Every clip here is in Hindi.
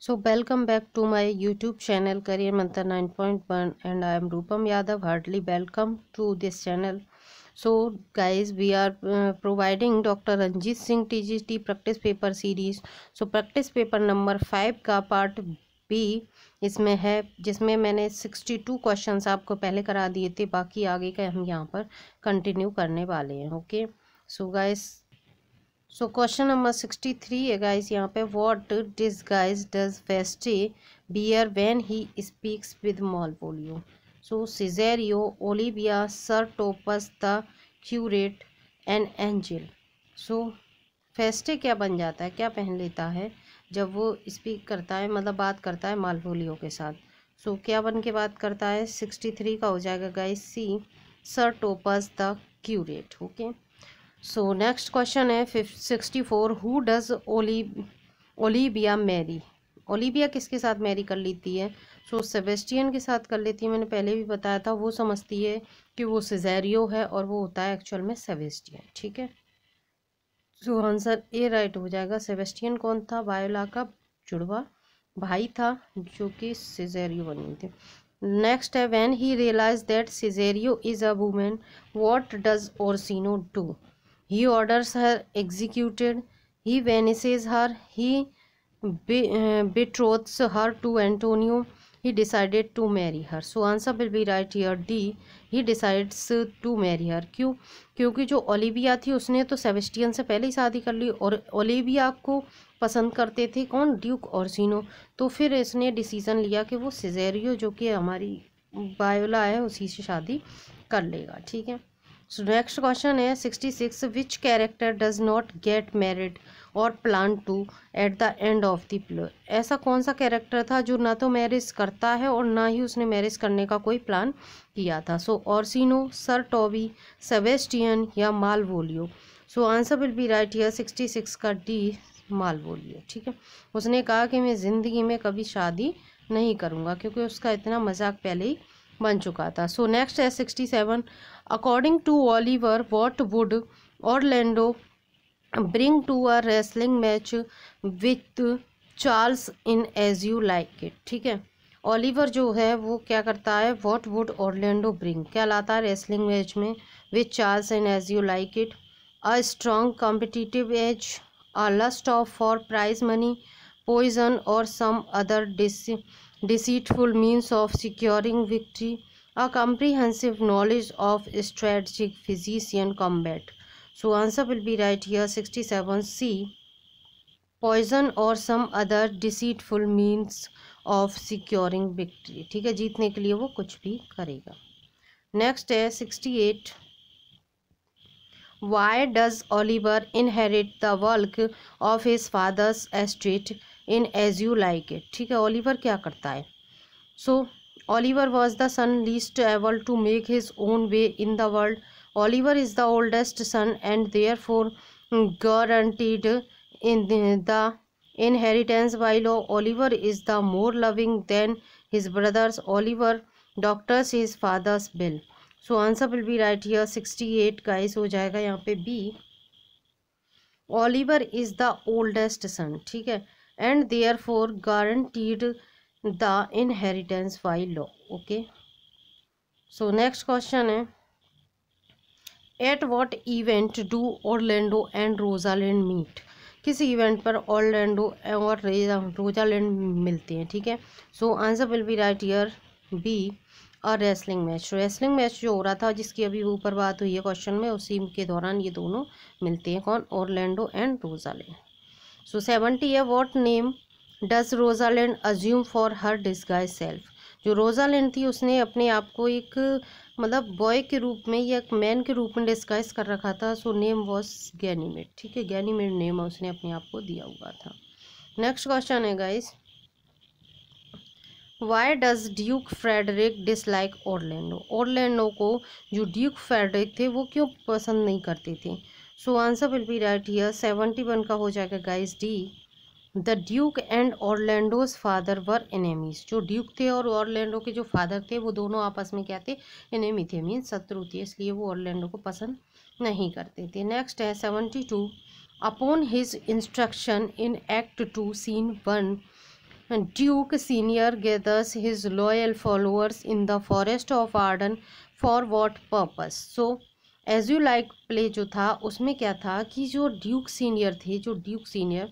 So welcome back to my YouTube channel Career Mantra 9.1 and I am Rupam Yadav. Heartily welcome to this channel. So guys, we are providing Dr. Ranjit Singh TGT practice paper series. So practice paper number 5 का part B इसमें है, जिसमें मैंने 62 क्वेश्चंस आपको पहले करा दिए थे, बाकी आगे का हम यहाँ पर कंटिन्यू करने वाले हैं. Okay so guys, so question number 63 है गाइस यहाँ पे. What disguise does Feste bear when he speaks with Malvolio. So Cesario, Olivia, sir Topas the curate and angel. So Feste क्या बन जाता है, क्या पहन लेता है जब वो स्पीक करता है, मतलब बात करता है मालवोलियो के साथ. सो क्या बन के बात करता है. 63 का हो जाएगा guys C, sir Topas the curate. Okay so next question है 64. Who does Olivia marry. Olivia किसके साथ मैरी कर लेती है. सो सेबेस्टियन के साथ कर लेती है. मैंने पहले भी बताया था, वो समझती है कि वो सिजेरियो है और वो होता है एक्चुअल में सेबेस्टियन. ठीक है, सो आंसर ए राइट हो जाएगा. सेबेस्टियन कौन था, वायोला का जुड़वा भाई था जो कि सिजेरियो बनी थी. नेक्स्ट है when he realise that Cesario is a woman what does Orsino do. He orders her executed, he vanishes her, he betroths her to Antonio, he decided to marry her. So answer will be right here D, he decides to marry her. क्यों, क्योंकि जो ओलिविया थी उसने तो सेबेस्टियन से पहले ही शादी कर ली और ओलिविया को पसंद करते थे कौन, ड्यूक ओर्सिनो. तो फिर इसने डिसीजन लिया कि वो सिजेरियो जो कि हमारी वायोला है उसी से शादी कर लेगा. ठीक है, सो नेक्स्ट क्वेश्चन है 66. Which character does not get married or plan to at the end of the play. ऐसा कौन सा कैरेक्टर था जो ना तो मैरिज करता है और ना ही उसने मैरिज करने का कोई प्लान किया था. So Orsino, sir Toby, Sebastian या Malvolio. So answer will be right here 66 का डी, मालवोलियो. ठीक है, उसने कहा कि मैं ज़िंदगी में कभी शादी नहीं करूँगा क्योंकि उसका इतना मजाक पहले ही बन चुका था. सो नेक्स्ट है 67. According to Oliver what would Orlando bring to a wrestling match with Charles in As You Like It. ठीक है, ओलिवर जो है वो क्या करता है, व्हाट वुड ऑरलैंडो ब्रिंग, क्या लाता है रेसलिंग मैच में with Charles in As You Like It. A strong competitive edge, a lust of for prize money, poison or some other deceitful means of securing victory, a comprehensive knowledge of strategic physician combat. So answer will be right here 67 C, poison or some other deceitful means of securing victory. ठीक है, जीतने के लिए वो कुछ भी करेगा. नेक्स्ट है 68. Why does Oliver inherit the work of his father's estate in As You Like It. ठीक है, ओलिवर क्या करता है. So Oliver was the son least able to make his own way in the world. Oliver is the oldest son and therefore guaranteed in the inheritance, while Oliver is the more loving than his brothers. Oliver doctors his father's will. So answer will be right here 68 guys हो जाएगा यहाँ पे B. Oliver is the oldest son. ठीक है, and therefore guaranteed the inheritance by law. Okay, so next question है at what event do Orlando and Rosalind meet. किस इवेंट पर ऑरलैंडो और रोजालिंड मिलते हैं. ठीक है, so answer will be right here B, a wrestling match. Wrestling match जो हो रहा था जिसकी अभी ऊपर बात हुई है क्वेश्चन में, उसी के दौरान ये दोनों मिलते हैं. कौन, ऑरलैंडो एंड रोजालिंड. सो 70 है. What name does Rosalind assume for her disguise self. जो रोजालिंड थी उसने अपने आप को एक मतलब बॉय के रूप में या एक मैन के रूप में डिस्गाइज कर रखा था. So name was Ganymede. ठीक है, गैनीमेड नेम उसने अपने आप को दिया हुआ था. नेक्स्ट क्वेश्चन है guys, why does Duke Frederick dislike Orlando. Orlando को जो ड्यूक फ्रेडरिक थे वो क्यों पसंद नहीं करते थे. So answer will be right here 71 का हो जाएगा guys D, the duke and Orlando's father were enemies. जो ड्यूक थे और ऑरलैंडो के जो फादर थे वो दोनों आपस में क्या थे, एनेमी थे, मीन शत्रु थे, इसलिए वो ऑरलैंडो को पसंद नहीं करते थे. नेक्स्ट है 72. Upon his instruction in act 2 scene 1 Duke Senior gathers his loyal followers in the forest of Arden for what purpose? So as you like play जो था उसमें क्या था कि जो ड्यूक सीनियर थे, जो ड्यूक सीनियर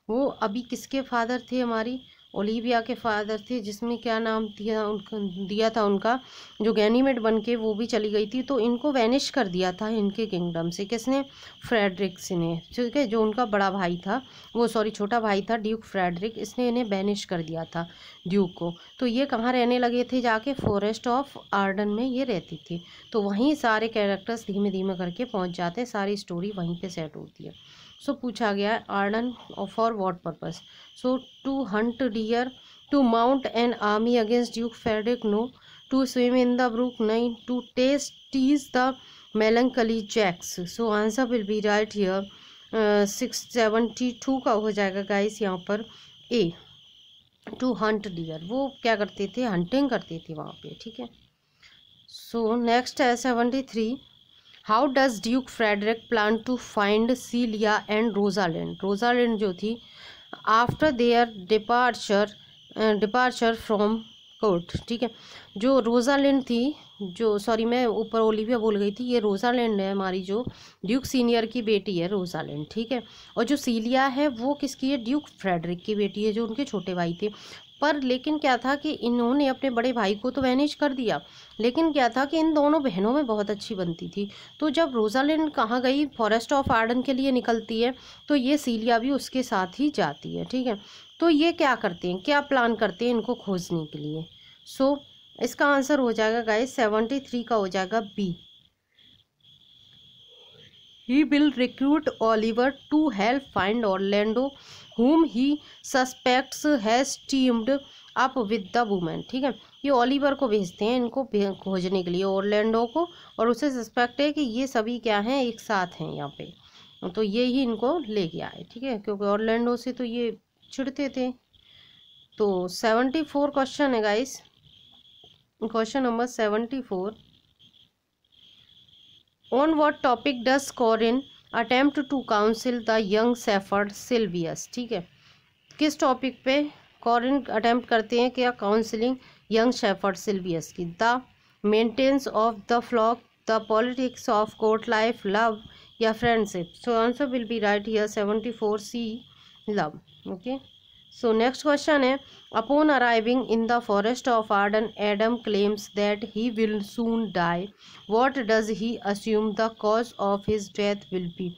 वो अभी किसके फादर थे, हमारी ओलिविया के फादर थे, जिसमें क्या नाम दिया था उनका, जो गैनीमेड बन के वो भी चली गई थी, तो इनको वैनिश कर दिया था इनके किंगडम से, किसने, फ्रेडरिक्स ने, ठीक है, जो उनका बड़ा भाई था, वो सॉरी छोटा भाई था ड्यूक फ्रेडरिक, इसने इन्हें बैनिश कर दिया था ड्यूक को। तो ये कहाँ रहने लगे थे, जाके फॉरेस्ट ऑफ आर्डन में ये रहती थी। तो वहीं सारे कैरेक्टर्स धीमे धीमे करके पहुँच जाते हैं, सारी स्टोरी वहीं पर सेट होती है। सो पूछा गया है Arden for what purpose? So to hunt deer, to mount an army against Duke Frederick, no, to swim in the brook, नहीं, to tease the melancholy Jaques. So answer will be right here 672 का हो जाएगा गाइस यहाँ पर ए, टू हंट डियर। वो क्या करते थे, हंटिंग करते थे वहाँ पे, ठीक है। सो नेक्स्ट है 73, how does Duke Frederick plan to find Celia and Rosalind? Rosalind जो थी after their departure from court, ठीक है। जो रोजालिंड थी, जो सॉरी मैं ऊपर ओलिविया बोल गई थी, ये रोजालिंड है हमारी जो ड्यूक सीनियर की बेटी है, रोजालिंड, ठीक है। और जो सीलिया है वो किसकी है, ड्यूक फ्रेडरिक की बेटी है, जो उनके छोटे भाई थे। पर लेकिन क्या था कि इन्होंने अपने बड़े भाई को तो वैनिश कर दिया, लेकिन क्या था कि इन दोनों बहनों में बहुत अच्छी बनती थी। तो जब रोजालिंड कहाँ गई, फॉरेस्ट ऑफ आर्डन के लिए निकलती है, तो ये सीलिया भी उसके साथ ही जाती है, ठीक है। तो ये क्या करते हैं, क्या प्लान करते हैं इनको खोजने के लिए? सो इसका आंसर हो जाएगा गाइस 73 का हो जाएगा B, he will recruit Oliver to help find Orlando, whom he suspects has teamed up with the woman, ठीक है। ये ओलिवर को भेजते हैं इनको खोजने के लिए, ओरलैंडो को, और उसे सस्पेक्ट है कि ये सभी क्या हैं, एक साथ हैं यहाँ पे, तो ये ही इनको ले गया है, ठीक है, क्योंकि ओरलैंडो से तो ये चिढ़ते थे। तो 74 क्वेश्चन है guys, question number 74, On what topic does Corin attempt to counsel the young shepherd Sylvius? ठीक है, किस टॉपिक पे कॉरिन अटेम्प्ट करते हैं क्या काउंसलिंग यंग शेफर्ड सिल्वियस की? The maintenance of the flock, the politics of court life, love या friendship? So answer will be right here 74 C, love, okay. So next question है, upon arriving in the forest of Arden Adam claims that he will soon die, what does he assume the cause of his death will be?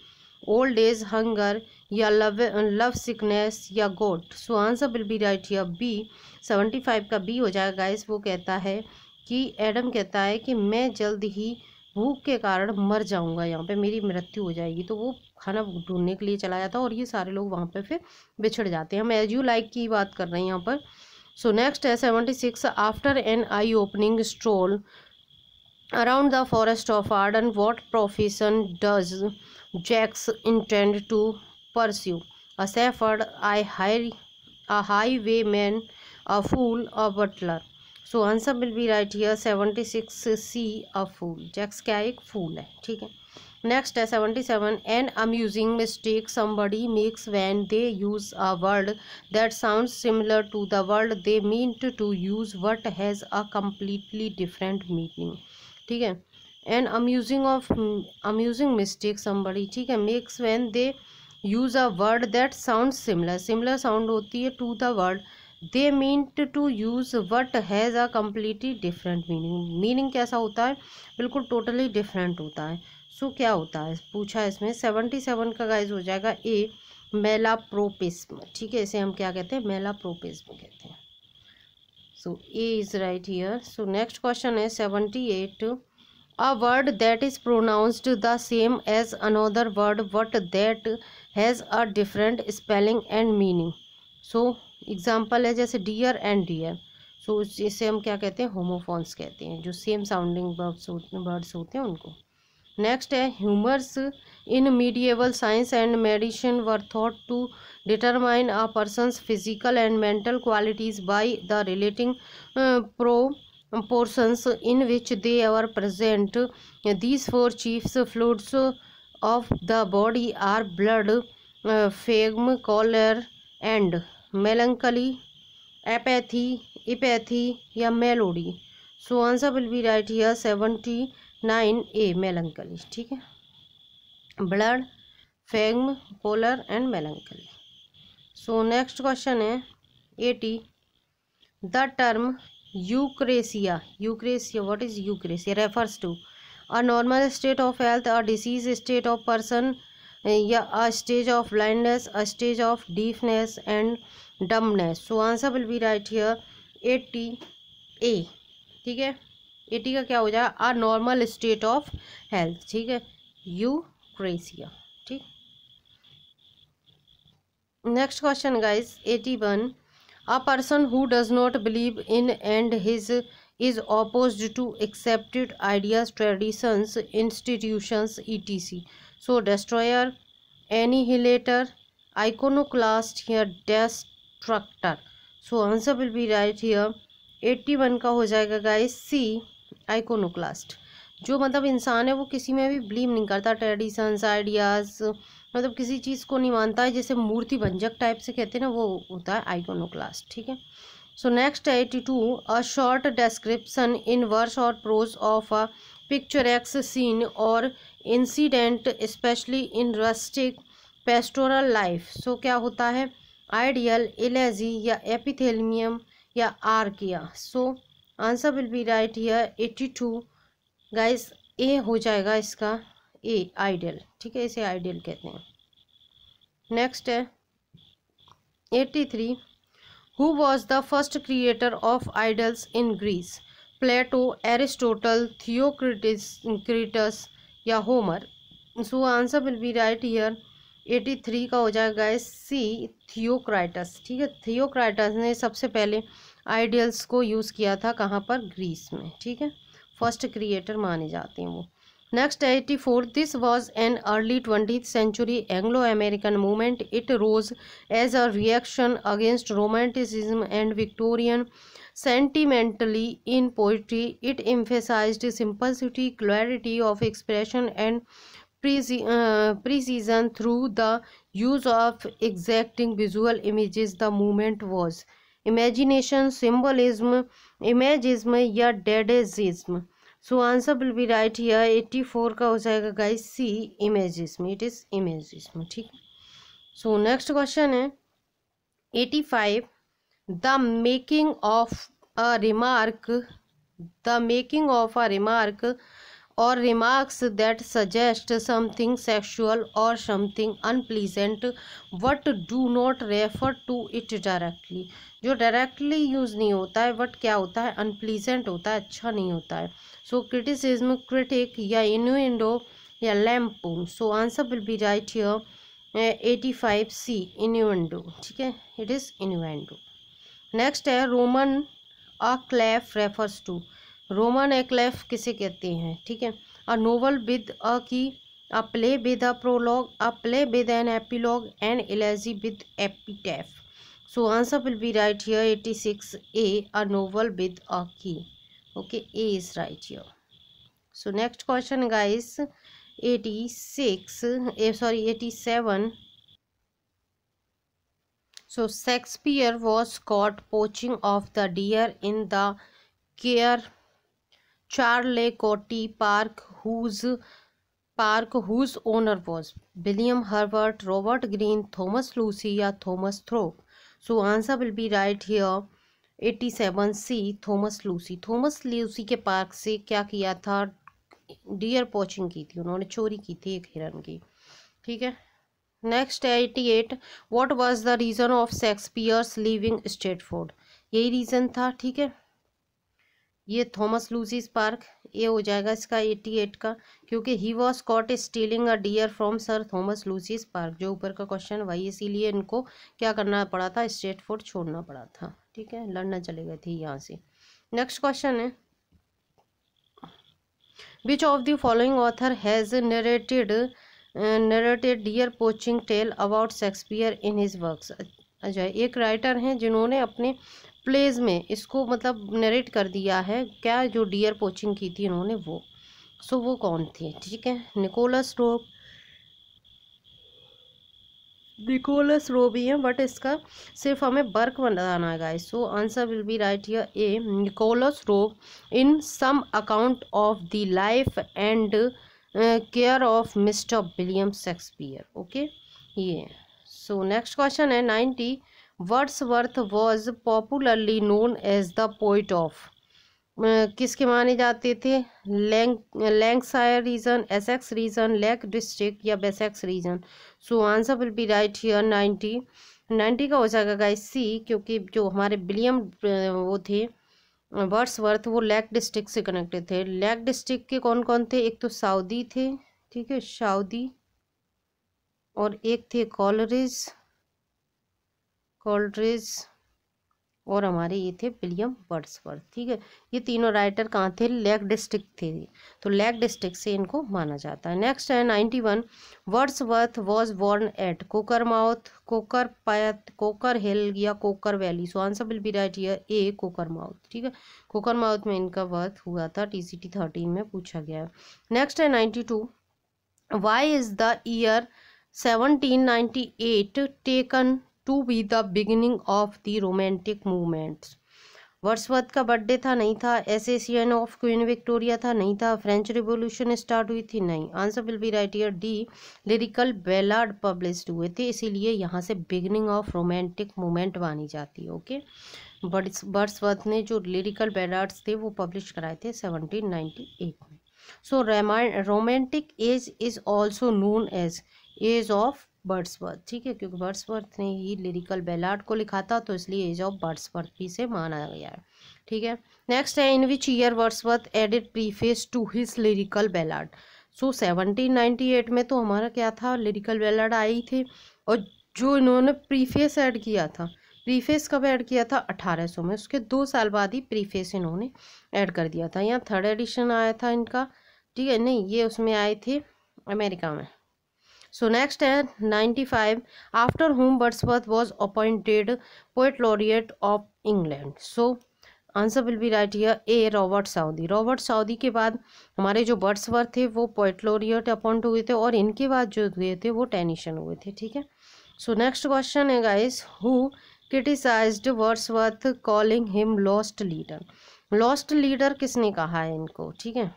Old age, hunger या लव सिकनेस या gout? So answer will be right here B, 75 का बी हो जाएगा गाइस। वो कहता है कि एडम कहता है कि मैं जल्द ही भूख के कारण मर जाऊंगा, यहाँ पे मेरी मृत्यु हो जाएगी, तो वो खाना ढूंढने के लिए चला जाता है और ये सारे लोग वहाँ पे फिर बिछड़ जाते हैं। हम एज यू लाइक की बात कर रहे हैं यहाँ पर। सो नेक्स्ट है 76, after an eye opening stroll around the forest of Arden, what profession does Jaques intend to pursue? A shepherd, a highwayman, a fool, a butler? So answer will be right here 76 C, a fool। Jaques क्या एक फूल है, ठीक है। नेक्स्ट है 77, an amusing mistake somebody makes when they use a word that sounds similar to the word they mean to use but has a completely different meaning, ठीक है। एन अम्यूजिंग मिस्टेक somebody, ठीक है, makes when they use a word that sound similar, similar sound होती है to the word they mean to use but has a completely different meaning. Meaning कैसा होता है, बिल्कुल टोटली डिफरेंट होता है। सो क्या होता है पूछा इसमें 77 का गाइज हो जाएगा ए, मेलाप्रोपिस्म, ठीक है, इसे हम क्या कहते हैं, मेलाप्रोपिस्म कहते हैं। So A is right here. So next question है 78, a word that is pronounced the same as another word but that has a different spelling and meaning? So example है जैसे डियर एंड डियर, सो इसे हम क्या कहते हैं, होमोफोन्स कहते हैं, जो सेम साउंडिंग वर्ड्स होते हैं उनको। नेक्स्ट है, humours in medieval science and medicine were thought to determine a person's physical and mental qualities by the relating portions in which they are present. These four chief fluids of the body are blood, phlegm, choler and melancholy, apathy, empathy या melody. So answer will be right here 79A melancholy. ठीक है, blood, phlegm, choler and melancholy. So next question है 80, the term eucrasia, eucrasia, what is eucrasia, refers to a normal state of health, a disease state of person या a stage of blindness, a stage of deafness and dumbness. So answer will be right here 80A। ठीक है, 80 का क्या हो जाएगा, अ नॉर्मल स्टेट ऑफ हेल्थ। ठीक है, यूक्रेसिया। ठीक, next question guys 81, a person who does not believe in and his is opposed to accepted ideas, traditions, institutions, etc. So destroyer, annihilator, iconoclast या destructor. So answer will be right here 81 का हो जाएगा गाइस सी, iconoclast। जो मतलब इंसान है वो किसी में भी बिलीव नहीं करता, ट्रेडिशंस, आइडियाज, मतलब किसी चीज़ को नहीं मानता है, जैसे मूर्ति भंजक टाइप से कहते हैं ना, वो होता है आइकोनोक्लास्ट। ठीक है, so next 82, a short description in verse और prose of a picturesque scene और incident especially in rustic pastoral life. So क्या होता है, आइडियल, इलेजी या एपिथेलियम या archaea. So answer will be right here 82 guys, A हो जाएगा इसका, ए आइडियल। ठीक है, इसे आइडियल कहते हैं। नेक्स्ट है 83, who was the first creator of idylls in Greece, Plato, Aristotle, Theocritus या Homer. So answer will be right here 83 का हो जाएगा सी, थियोक्राइटस। ठीक है, थियोक्राइटस ने सबसे पहले आइडियल्स को यूज़ किया था, कहाँ पर, ग्रीस में। ठीक है, फर्स्ट क्रिएटर माने जाते हैं वो। Next 84, this was an early 20th century Anglo-American movement. It rose as a reaction against Romanticism and Victorian sentimentally in poetry. It emphasized simplicity, clarity of expression and precision through the use of exacting visual images. The movement was imagination, symbolism, imagism या dadaism. So answer will be right here 84 का हो जाएगा guys C, imagism. It is imagism. ठीक, सो नेक्स्ट क्वेश्चन है 85, the making of a remark, the making of a remark or remarks that suggest something sexual or something unpleasant but do not refer to it directly। जो डायरेक्टली यूज़ नहीं होता है बट क्या होता है, अनप्लीजेंट होता है, अच्छा नहीं होता है। सो क्रिटिसिज्म, क्रिटिक या इन्यूएंडो या lampoon. So answer will be right here 85 C, innuendo. ठीक है, इट इज़ इन्यूएंडो। नेक्स्ट है roman a clef refers to, roman a clef किसे कहते हैं। ठीक है, अ novel with a key, a play with a prologue, a play with an epilogue and elegy with epitaph. So answer will be right here 86 A, a novel with a key. Okay, A is right here. So next question guys 87। So Shakespeare was caught poaching of the deer in the Care Charlecote Park whose owner was William Herbert, Robert Greene, Thomas Lucy या Thomas Thorpe। So answer will be right here 87C, Thomas Lucy। Thomas Lucy के पार्क से क्या किया था, डियर पोचिंग की थी, उन्होंने चोरी की थी एक हिरन की। ठीक है, next 88, what was the reason of Shakespeare's leaving Stratford, यही रीज़न था। ठीक है, ये थॉमस लूसीज पार्क, ये हो जाएगा इसका 88 का, क्योंकि he was caught stealing a deer from Sir Thomas Lucy's park, जो ऊपर का क्वेश्चन वही, इसीलिए इनको क्या करना पड़ा था, स्ट्रेटफोर्ड छोड़ना पड़ा था। ठीक है, लड़ना चले गए थे यहाँ से। नेक्स्ट क्वेश्चन है which of the following author has narrated deer poaching tale about Shakespeare in his works. अच्छा, एक राइटर हैं जिन्होंने अपने प्लेज में इसको मतलब नरेट कर दिया है, क्या, जो डियर पोचिंग की थी उन्होंने वो। सो वो कौन थे। ठीक है, निकोलस रोक, निकोलस रो भी है, बट इसका सिर्फ हमें बर्क बनाना है guys. So answer will be right here A, Nicholas Rowe in some account of the life and care of Mister William Shakespeare. Okay, ये। सो नेक्स्ट क्वेश्चन है 90, Wordsworth was popularly known as the poet of, किसके माने जाते थे? Lancashire region, Essex region, Lake District या Wessex region. So answer will be right here 90 का हो जाएगा गाइस सी, क्योंकि जो हमारे विलियम वो थे वर्ड्सवर्थ, वो लेक डिस्ट्रिक्ट से कनेक्टेड थे। लेक डिस्ट्रिक्ट के कौन कौन थे? एक तो साउदी थे, ठीक है, साउदी, और एक थे कॉलरिज, और हमारे ये थे विलियम वर्ड्सवर्थ, ठीक है। ये तीनों राइटर कहाँ थे? लेक डिस्ट्रिक्ट थे, तो लेक डिस्ट्रिक्ट से इनको माना जाता है। नेक्स्ट है 91, Wordsworth was born at Cockermouth, कोकरपायत, कोकर हिल या Cocker Valley. So answer will be right here A, Cockermouth, ठीक है। कोकरमाउथ में इनका बर्थ हुआ था, TCT 13 में पूछा गया है। नेक्स्ट है 92, why is the year 1798 taken to be the beginning of the romantic movements? Wordsworth का बर्थडे था? नहीं था। एसेसिएशन ऑफ क्वीन विक्टोरिया था? नहीं था। फ्रेंच रिवॉल्यूशन स्टार्ट हुई थी? नहीं। Answer will be right here D, lyrical ballad published हुए थे, इसीलिए यहाँ से बिगिनिंग ऑफ रोमांटिक मूवमेंट मानी जाती है। ओके, वर्ड्सवर्थ ने जो लिरिकल बैलाड्स थे वो पब्लिश कराए थे 1798 में। So romantic age is also known as age of Wordsworth, ठीक है, क्योंकि वर्ड्सवर्थ ने ही लिरिकल बैलाड को लिखा था, तो इसलिए एज ऑफ वर्ड्सवर्थ भी से माना गया है, ठीक है। नेक्स्ट है, in which year Wordsworth added preface to his lyrical ballad? So 1798 में तो हमारा क्या था, लिरिकल बैलाड आई थी, और जो इन्होंने प्रीफेस ऐड किया था, प्रीफेस कब ऐड किया था? 1800 में, उसके 2 साल बाद ही प्रीफेस इन्होंने ऐड कर दिया था। यहाँ 3rd एडिशन आया था इनका, ठीक है, नहीं ये उसमें आए थे अमेरिका में। सो नेक्स्ट है 95, after whom Wordsworth was appointed poet laureate of England? So answer will be right here A, Robert Southey. Robert Southey के बाद हमारे जो वर्ड्सवर्थ थे वो पोएट लॉरिएट अपॉइंट हुए थे, और इनके बाद जो हुए थे वो टेनिसन हुए थे, ठीक है। सो नेक्स्ट क्वेश्चन है guys, who criticised Wordsworth calling him lost leader? Lost leader किसने कहा है इनको, ठीक है,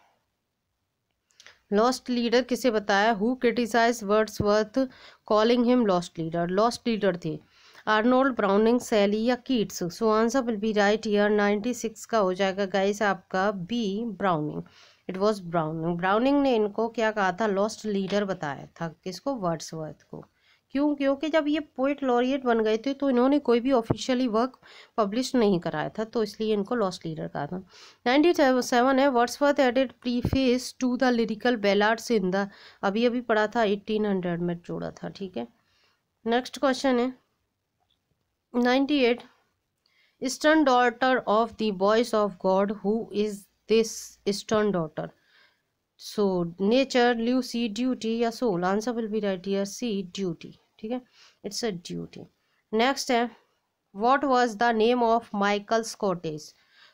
लॉस्ट लीडर किसे बताया? Who criticise Wordsworth calling him lost leader? Lost leader थे आर्नोल्ड, ब्राउनिंग, शैली या Keats? So answer will be right here 96 का हो जाएगा गाइस आपका B, Browning. It was Browning. Browning ने इनको क्या कहा था? लॉस्ट लीडर बताया था, किसको? वर्ड्सवर्थ को। क्यों? क्योंकि जब ये पोएट लॉरिएट बन गए थे तो इन्होंने कोई भी ऑफिशियली वर्क पब्लिश नहीं कराया था, तो इसलिए इनको लॉस्ट लीडर कहा था। 97 है, Wordsworth added preface to the lyrical ballads in the, अभी अभी पढ़ा था 1800 में जोड़ा था, ठीक है। नेक्स्ट क्वेश्चन है 98, eastern daughter of the voice of God, who is this eastern daughter? So nature, Lucy, duty या soul? Answer will be right here C, duty, ठीक है, इट्स अ ड्यूटी। नेक्स्ट है, what was the name of Michael's cottage?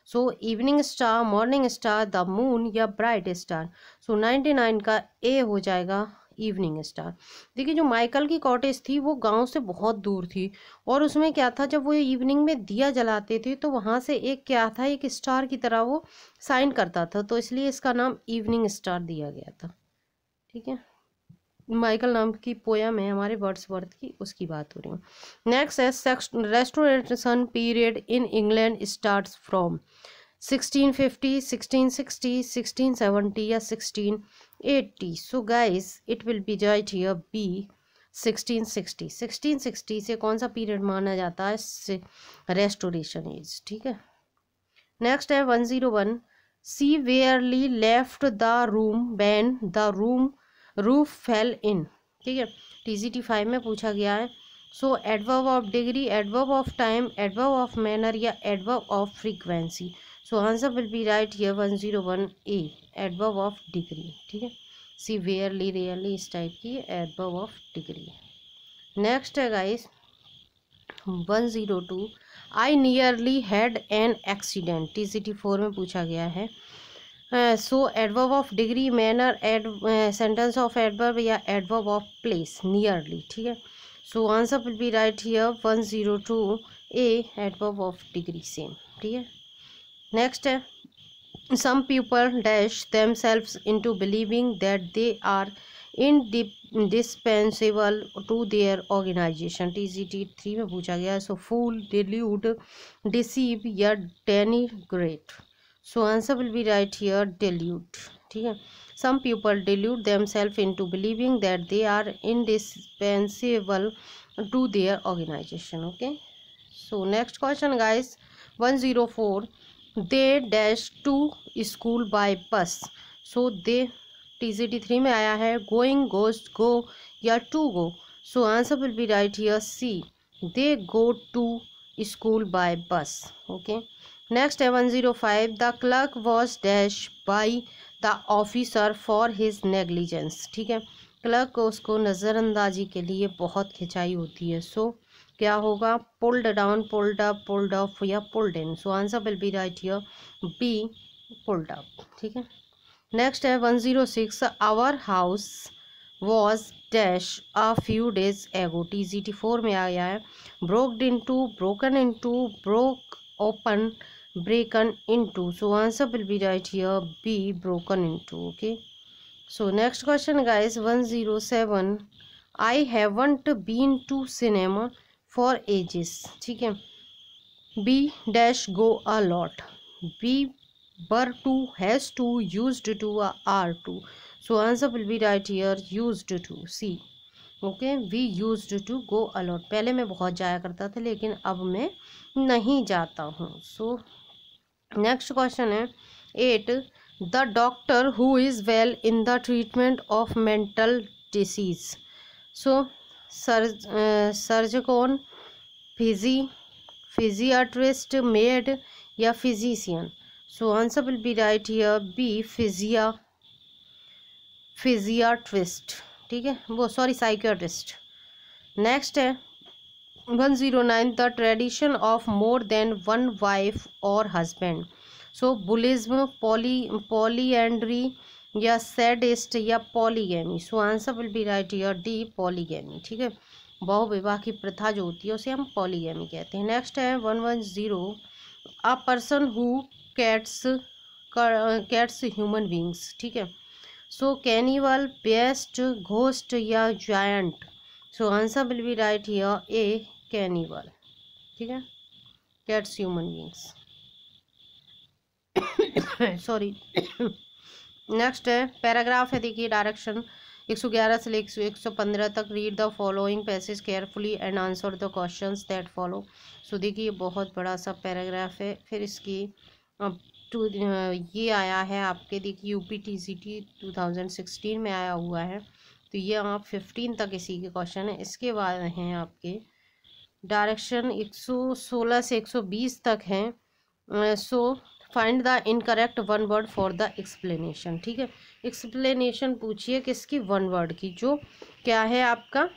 So evening star, morning star, the moon या ब्राइट स्टार? सो 99 का ए हो जाएगा, इवनिंग स्टार। देखिए जो माइकल की कॉटेज थी वो गांव से बहुत दूर थी, और उसमें क्या था, जब वो इवनिंग में दिया जलाते थे तो वहां से एक क्या था, एक स्टार की तरह वो साइन करता था, तो इसलिए इसका नाम इवनिंग स्टार दिया गया था, ठीक है। माइकल नाम की पोयम है हमारे वर्ड्सवर्थ की, उसकी बात हो रही है। नेक्स्ट है, restoration period in England starts from 1650, 1660, 1670 या 1680? सो guys it will be right here B, 1660। 1660 से कौन सा पीरियड माना जाता है? रेस्टोरेशन एज, ठीक है। नेक्स्ट है 101, सी वेयरली left the room when the roof fell in, ठीक है, TCT 5 में पूछा गया है। So adverb of degree, adverb of time, adverb of manner या adverb of frequency? So answer will be right here 101 A, adverb of degree, ठीक है। सी वेयरली, रेयरली, इस टाइप की एडवर्ब ऑफ डिग्री। नेक्स्ट है guys 102, I nearly had an accident, TCT 4 में पूछा गया है। So adverb of degree, manner, sentence of adverb या एडवर्ब ऑफ प्लेस? नियरली, ठीक है। So answer will be right here 102 A at of degree same, ठीक है। नेक्स्ट है some people dash themselves into believing that they are indispensable to their organization, TGT 3 में पूछा गया। सो फूल, delude, deceive या denigrate। So answer will be right here delude, ठीक है। some people delude themselves into believing that they are indispensable to their organization, okay। so next question guys, 104 they dash to school by bus. So they TCT 3 में आया है गोइंग, गोस्ट, गो या to go. So answer will be right here C, they go to school by bus, okay. Next है 105 the clerk was dash by the officer for his negligence, ठीक है। क्लर्क को उसको नज़रअंदाजी के लिए बहुत खिंचाई होती है। सो क्या होगा, pulled down, pulled up, pulled off या pulled in. So answer will be right here B, pulled up, ठीक है। नेक्स्ट है 106 our house was dash a few days ago, TCT 4 में आया है broked into, broken into, broke open, broken into. So answer will be right here B, broken into, okay. So next question guys 107 I haven't been to cinema for edges, ठीक है। B dash go a lot, B बर to, has to, used to, are to. So answer will be right here used to, C, okay. We used to go a lot, पहले मैं बहुत जाया करता था लेकिन अब मैं नहीं जाता हूँ। सो नेक्स्ट क्वेश्चन है 8 the doctor who is well in the treatment of mental disease. So surgeon, physiatrist, med या physician. So answer will be right here B, physiatrist, ठीक है, वो सॉरी साइकियाट्रिस्ट। नेक्स्ट है 109 the tradition of more than one wife और हस्बैंड। सो बुलिज्म, पॉलीएंड्री या सैडिस्ट या polygamy. So answer will be right here D, polygamy, ठीक है। बहुविवाह की प्रथा जो होती है उसे हम पॉलीगैमी कहते हैं। नेक्स्ट है 110 a person who eats human beings, ठीक है। सो कैनिवल, बेस्ट, घोस्ट या giant. So answer will be right here A, cannibal, ठीक है, eats human beings, sorry. Next है पैराग्राफ है, देखिए डायरेक्शन 111 से लेकर 115 तक। Read the following passage carefully and answer the questions that follow. So देखिए बहुत बड़ा सा पैराग्राफ है। फिर इसकी ये आया है आपके, देखिए यूपी TCT 2016 में आया हुआ है, तो ये आप 15 तक इसी के क्वेश्चन है। इसके बाद हैं आपके डायरेक्शन 116 से 120 तक हैं। So find the incorrect one word for the explanation, ठीक है। एक्सप्लेनेशन पूछिए किसकी, वन वर्ड की, जो क्या है आपका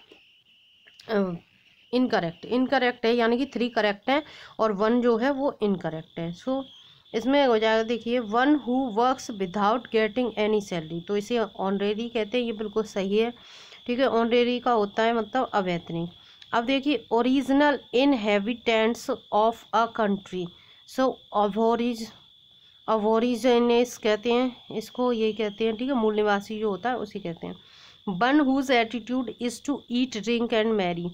इनकरेक्ट है, यानी कि 3 करेक्ट है और 1 जो है वो इनकरेक्ट है। सो इसमें हो जाएगा, देखिए one who works without getting any salary, तो इसे ऑनरेरी कहते हैं, ये बिल्कुल सही है, ठीक है। ऑनरेरी का होता है मतलब अवैतनिक। अब देखिए original inhabitants of a country. So aborigines कहते हैं इसको, ये कहते हैं, ठीक है, मूल निवासी जो होता है उसे कहते हैं। One whose attitude is to eat, drink and merry.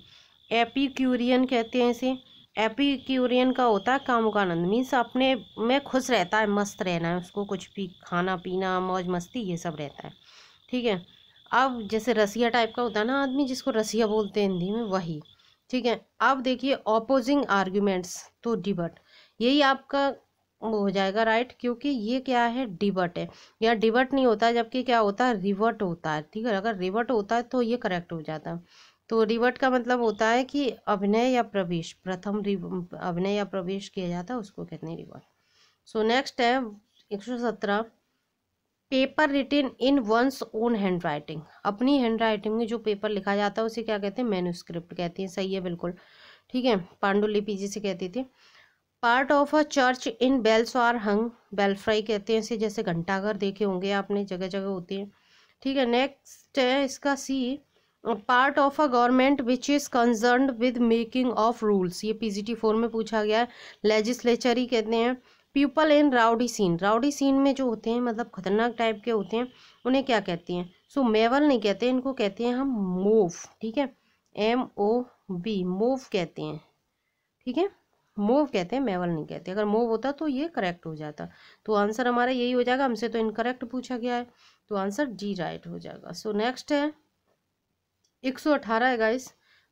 Epicurean कहते हैं इसे। एपिक्यूरियन का होता है कामों का आनंद, मीन्स अपने में खुश रहता है, मस्त रहना है उसको, कुछ भी खाना पीना मौज मस्ती ये सब रहता है, ठीक है। अब जैसे रसिया टाइप का होता है ना आदमी, जिसको रसिया बोलते हैं हिंदी में, वही, ठीक है। अब देखिए ऑपोजिंग आर्ग्यूमेंट्स, तो डिबट, यही आपका वो हो जाएगा राइट, क्योंकि ये क्या है, डिबट है। या डिबट नहीं होता है, जबकि क्या होता है, रिवर्ट होता है, ठीक है। अगर रिवर्ट होता है तो ये करेक्ट हो जाता है। तो रिवर्ट का मतलब होता है कि अभिनय या प्रवेश, प्रथम अभिनय या प्रवेश किया जाता है, उसको कहते हैं रिवर्ट। सो नेक्स्ट है 117 paper written in one's own handwriting. अपनी हैंड राइटिंग में जो पेपर लिखा जाता है उसे क्या कहते हैं, मैन्युस्क्रिप्ट कहते हैं, सही है बिल्कुल, ठीक है। पांडुलिपि जिसे कहती थी। Part of a church in bells are hung, belfry कहते हैं इसे, जैसे घंटाघर देखे होंगे आपने, जगह जगह होती है, ठीक है। नेक्स्ट है इसका C part of a government which is concerned with making of rules, ये पीजीटी 4 में पूछा गया है। लेजिस्लेचर ही कहते हैं। People in rowdy scene, rowdy scene में जो होते हैं मतलब खतरनाक टाइप के होते हैं, उन्हें क्या कहते हैं? सो मेवल नहीं कहते, इनको कहते हैं हम मोव, ठीक है, MOV, मोव कहते हैं, ठीक है, मोव कहते हैं, मेवल नहीं कहते। अगर मोव होता तो ये करेक्ट हो जाता। तो आंसर हमारा यही हो जाएगा, हमसे तो इनकरेक्ट पूछा गया है, तो आंसर डी राइट हो जाएगा। सो नेक्स्ट है 118 है guys.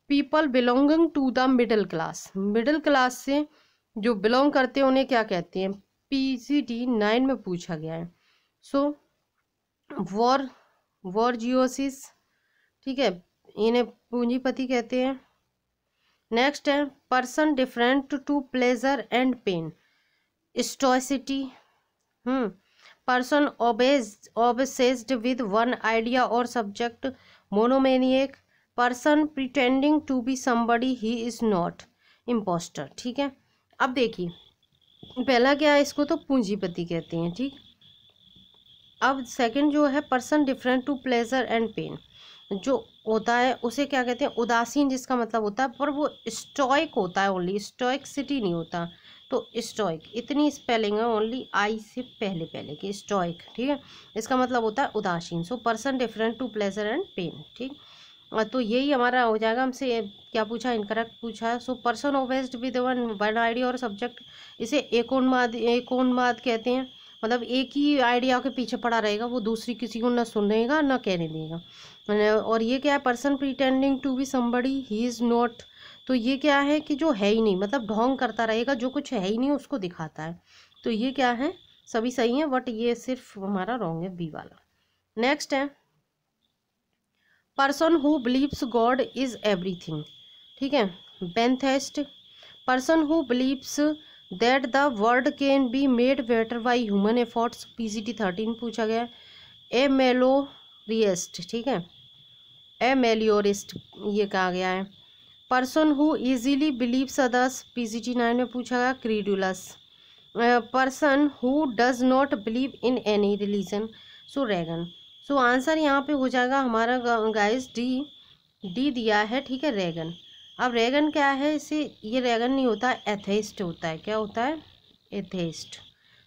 People belonging to the middle class, middle class से जो बिलोंग करते हैं उन्हें क्या कहते हैं? पीसीटी 9 में पूछा गया है। सो वॉरजियोसिस, ठीक है, इन्हें पूंजीपति कहते हैं। नेक्स्ट है person different to pleasure and pain, stoicity. Person obsessed with one idea or subject, monomaniac। Person pretending to be somebody he is not, imposter। ठीक है, अब देखिए पहला क्या है, इसको तो पूंजीपति कहते हैं, ठीक। अब सेकंड जो है person different to pleasure and pain, जो होता है उसे क्या कहते हैं? उदासीन, जिसका मतलब होता है पर वो स्टोइक होता है, ओनली स्टोइक सिटी नहीं होता। तो स्टोइक, इतनी स्पेलिंग है ओनली आई से पहले पहले की, स्टोइक, ठीक है, इसका मतलब होता है उदासीन। So person different to pleasure and pain, ठीक। तो यही हमारा हो जाएगा। हमसे क्या पूछा? इनकरेक्ट पूछा है। So person obsessed with one idea और सब्जेक्ट, इसे एकोन्माद कहते हैं। मतलब एक ही आइडिया के पीछे पड़ा रहेगा, वो दूसरी किसी को ना सुनेगा ना कहने देगा। और ये क्या है? Person pretending to be somebody he is not, तो ये क्या है कि जो है ही नहीं, मतलब ढोंग करता रहेगा, जो कुछ है ही नहीं उसको दिखाता है। तो ये क्या है? सभी सही है, बट ये सिर्फ हमारा रॉन्ग है, बी वाला। नेक्स्ट है person who believes God is everything, ठीक है, pantheist. Person who believes that the world can be made better by human efforts, PCT 13 पूछा गया। एमेलोरिस्ट, ठीक है, एमेलियोरिस्ट ये कहा गया है। Person who easily believes others, PCT 9 में पूछा गया, credulous. Person who does not believe in any religion, so रेगन। सो आंसर यहाँ पे हो जाएगा हमारा गाइस डी दिया है, ठीक है, रेगन। अब रेगन क्या है? इसे, ये रेगन नहीं होता, एथेइस्ट होता है। क्या होता है? एथेइस्ट,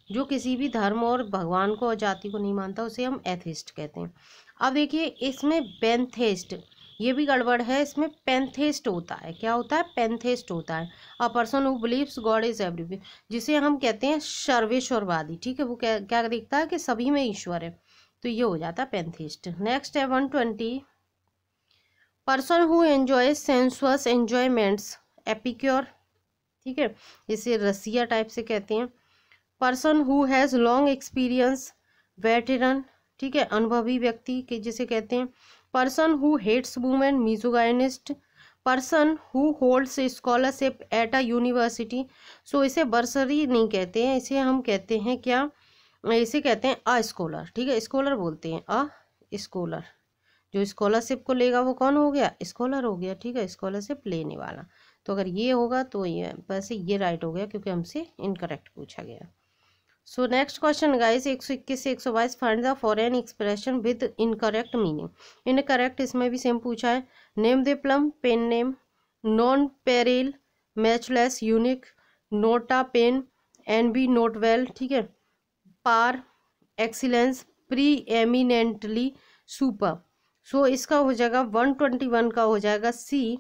जो किसी भी धर्म और भगवान को और जाति को नहीं मानता, उसे हम एथेइस्ट कहते हैं। अब देखिए इसमें बेंथेस्ट, ये भी गड़बड़ है, इसमें पेंथेस्ट होता है। क्या होता है? पेंथेस्ट होता है। अ person who believes God is everywhere, जिसे हम कहते हैं सर्वेश्वरवादी, ठीक है, वो क्या देखता है कि सभी में ईश्वर है, तो ये हो जाता है पेंथेस्ट। नेक्स्ट है 120, person who enjoy sensuous enjoyments, epicure, ठीक है, इसे रसिया टाइप से कहते हैं। Person who has long experience, veteran, ठीक है, अनुभवी व्यक्ति के जिसे कहते हैं। Person who hates women, misogynist. Person who holds scholarship at a university, so इसे बर्सरी नहीं कहते हैं, इसे हम कहते हैं क्या? इसे कहते हैं अ स्कॉलर, ठीक है, स्कॉलर बोलते हैं, अ स्कॉलर। जो स्कॉलरशिप को लेगा वो कौन हो गया? स्कॉलर हो गया, ठीक है, स्कॉलरशिप लेने वाला। तो अगर ये होगा तो ये वैसे ये राइट हो गया, क्योंकि हमसे इनकरेक्ट पूछा गया। सो नेक्स्ट क्वेश्चन गाइस 121 से 122, find the foreign expression with incorrect meaning. Incorrect इसमें भी सेम पूछा है। Nom de plume, pen name, nonpareil, matchless, unique, nota bene, NB note well, ठीक है, par, excellence, preeminently, super. सो इसका हो जाएगा 121 का हो जाएगा सी,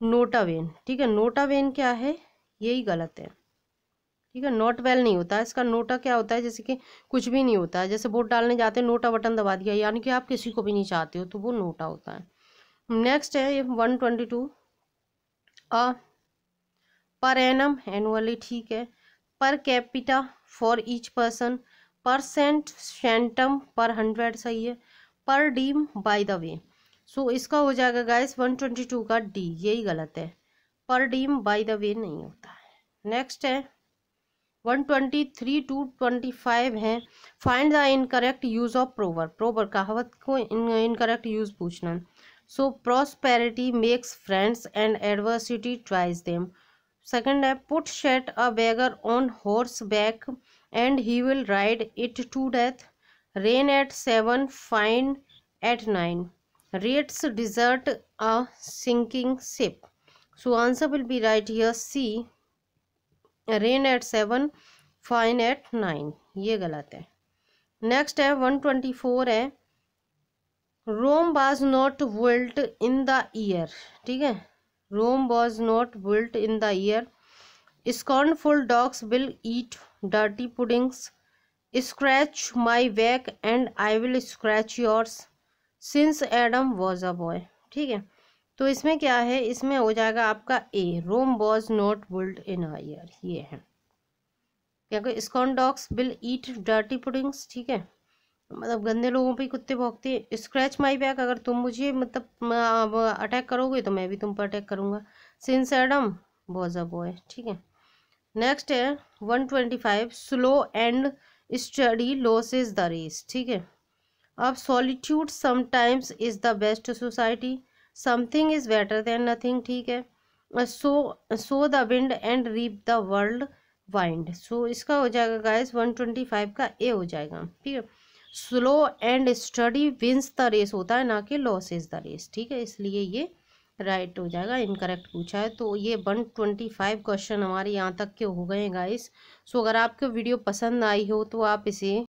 नोटावेन, ठीक है। नोटावेन क्या है? यही गलत है, ठीक है, नोट वेल नहीं होता है इसका। नोटा क्या होता है? जैसे कि कुछ भी नहीं होता है, जैसे वोट डालने जाते हैं नोटा बटन दबा दिया, यानी कि आप किसी को भी नहीं चाहते हो, तो वो नोटा होता है। नेक्स्ट है 122, पर एनम, एनुअली, ठीक है, per capita, for each person, percent, centum, पर 100, सही है, पर डीम, बाय द वे। सो इसका हो जाएगा गाइस 122 का डी, यही गलत है, पर डीम बाय द वे नहीं होता है। नेक्स्ट है 123 to 25 है, find the incorrect use of proverb. Proverb कहावत को इनकरेक्ट यूज पूछना। So prosperity makes friends and adversity tries them. Second है put set a beggar on horseback and he will ride it to death. Rain at 7, fine at 9। rates desert a sinking ship. So answer will be right here C. Rain at 7, fine at 9. ये गलत है. नेक्स्ट है 124 है. रोम was not built in the year. ठीक है, रोम was not built in the year. Scornful dogs will eat dirty puddings. Scratch my back and I will scratch yours. Since Adam was a boy. ठीक है, तो इसमें क्या है, इसमें हो जाएगा आपका ए. रोम was not built in a year. ये है क्या कोई. स्कॉन dogs will eat dirty puddings. ठीक है, मतलब गंदे लोगों पे कुत्ते भौंकते हैं. स्क्रैच माई बैक, अगर तुम मुझे मतलब अटैक करोगे तो मैं भी तुम पर अटैक करूंगा. Since Adam was a boy. ठीक है, नेक्स्ट है 125. Slow and steady loses the race. ठीक है, अब solitude sometimes is the best society. Something is better than nothing. ठीक है, sow the wind and reap the whirlwind. So इसका हो जाएगा गाइस 125 का ए हो जाएगा. ठीक है, slow and steady wins the race होता है, ना कि लॉसेस द रेस. ठीक है, इसलिए ये राइट हो जाएगा. इनकरेक्ट पूछा है. तो ये 125 क्वेश्चन हमारे यहाँ तक के हो गए हैं गाइस. सो अगर आपको वीडियो पसंद आई हो तो आप इसे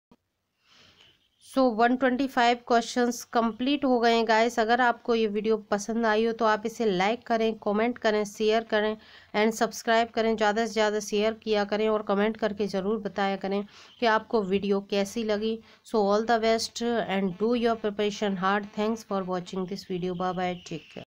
125 क्वेश्चंस कंप्लीट हो गए हैं गाइस. अगर आपको ये वीडियो पसंद आई हो तो आप इसे लाइक करें, कमेंट करें, शेयर करें एंड सब्सक्राइब करें. ज़्यादा से ज़्यादा शेयर किया करें और कमेंट करके ज़रूर बताया करें कि आपको वीडियो कैसी लगी. So all the best and do your preparation hard. Thanks for watching this video. Bye bye, take care.